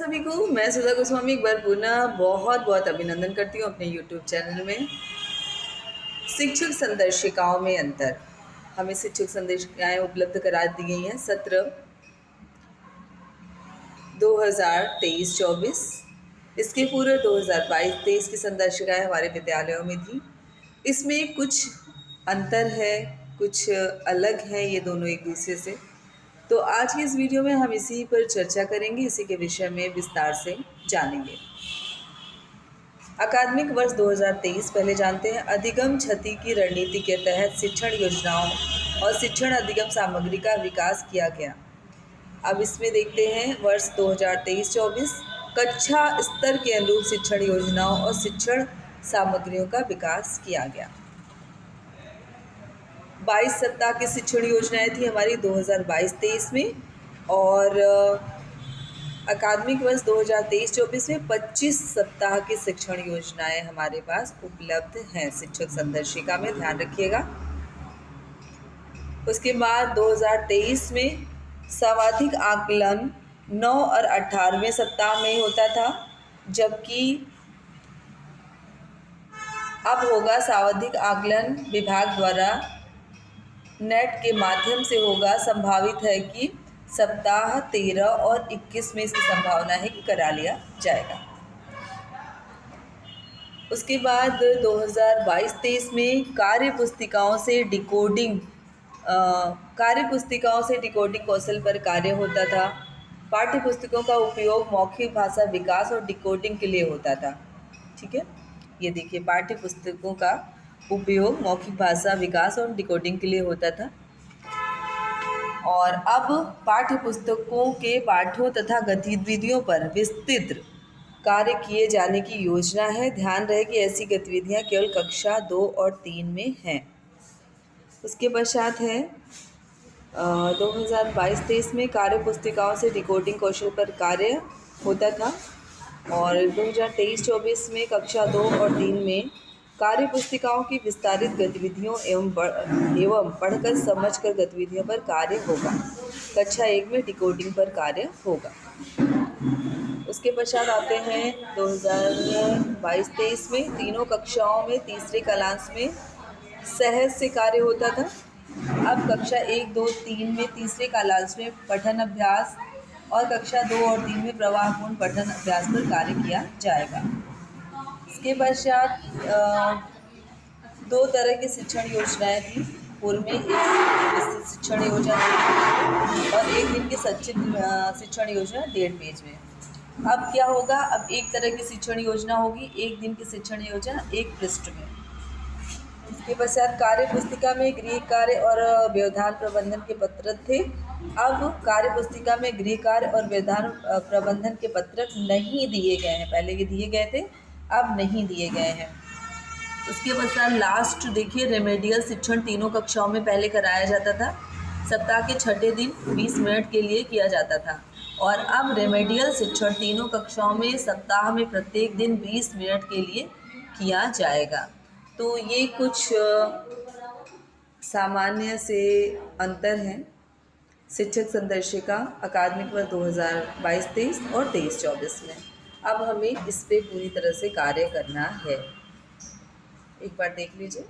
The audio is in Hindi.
सभी को। मैं सुधा गोस्वामी एक बार पुनः बहुत बहुत अभिनंदन करती हूँ अपने यूट्यूब चैनल में। शिक्षक संदर्शिकाओं में अंतर, हमें शिक्षक संदर्शिकाएं उपलब्ध करा दी गई हैं सत्र 2023-24। इसके पूर्व 2022-23 की संदर्शिकाएं हमारे विद्यालयों में थी। इसमें कुछ अंतर है, कुछ अलग है ये दोनों एक दूसरे से। तो आज की इस वीडियो में हम इसी पर चर्चा करेंगे, इसी के विषय में विस्तार से जानेंगे। अकादमिक वर्ष 2023 पहले जानते हैं। अधिगम क्षति की रणनीति के तहत शिक्षण योजनाओं और शिक्षण अधिगम सामग्री का विकास किया गया। अब इसमें देखते हैं वर्ष 2023-24 कक्षा स्तर के अनुरूप शिक्षण योजनाओं और शिक्षण सामग्रियों का विकास किया गया। 22 सप्ताह की शिक्षण योजनाएं थी हमारी 2022-23 में, और अकादमिक वर्ष 2023-24 में 25 सप्ताह की शिक्षण योजनाएं हमारे पास उपलब्ध हैं शिक्षक संदर्शिका में, ध्यान रखिएगा। उसके बाद 2023 में सर्वाधिक आकलन 9 और 18वें सप्ताह में होता था, जबकि अब होगा सर्वाधिक आकलन विभाग द्वारा नेट के माध्यम से होगा। संभावित है कि सप्ताह 13 और 21 में इसकी संभावना है कि करा लिया जाएगा। उसके बाद 2022-23 में कार्य पुस्तिकाओं से डिकोडिंग कौशल पर कार्य होता था। पाठ्य पुस्तकों का उपयोग मौखिक भाषा विकास और डिकोडिंग के लिए होता था। ठीक है, ये देखिए, पाठ्य पुस्तकों का उपयोग मौखिक भाषा विकास और डिकोडिंग के लिए होता था। और अब पाठ्य पुस्तकों के पाठों तथा गतिविधियों पर विस्तृत कार्य किए जाने की योजना है। ध्यान रहे कि ऐसी गतिविधियां केवल कक्षा 2 और 3 में हैं। उसके पश्चात है 2022-23 में कार्य पुस्तिकाओं से डिकोडिंग कौशल पर कार्य होता था, और 2023-24 में कक्षा 2 और 3 में कार्य पुस्तिकाओं की विस्तारित गतिविधियों एवं पढ़कर समझकर गतिविधियों पर कार्य होगा। कक्षा 1 में डिकोडिंग पर कार्य होगा। उसके पश्चात आते हैं 2022-23 में तीनों कक्षाओं में तीसरे कालांश में सहज से कार्य होता था। अब कक्षा 1, 2, 3 में तीसरे कालांश में पठन अभ्यास और कक्षा 2 और 3 में प्रवाहपूर्ण पठन अभ्यास पर कार्य किया जाएगा। इसके पश्चात 2 तरह की शिक्षण योजनाएं थी पूर्व में। एक शिक्षण योजना और एक दिन की शिक्षण योजना 1.5 पेज में। अब क्या होगा, अब एक तरह की शिक्षण योजना होगी, एक दिन की शिक्षण योजना 1 पृष्ठ में। इसके पश्चात कार्य पुस्तिका में गृह कार्य और व्यवधान प्रबंधन के पत्रक थे। अब कार्य पुस्तिका में गृह कार्य और व्यवधान प्रबंधन के पत्रक नहीं दिए गए हैं। पहले ये दिए गए थे, अब नहीं दिए गए हैं। उसके पश्चात लास्ट देखिए, रेमेडियल शिक्षण तीनों कक्षाओं में पहले कराया जाता था। सप्ताह के छठे दिन 20 मिनट के लिए किया जाता था, और अब रेमेडियल शिक्षण तीनों कक्षाओं में सप्ताह में प्रत्येक दिन 20 मिनट के लिए किया जाएगा। तो ये कुछ सामान्य से अंतर हैं शिक्षक संदर्शिका अकादमिक वर्ष 2022-23 और 23-24 में। अब हमें इस पे पूरी तरह से कार्य करना है। एक बार देख लीजिए।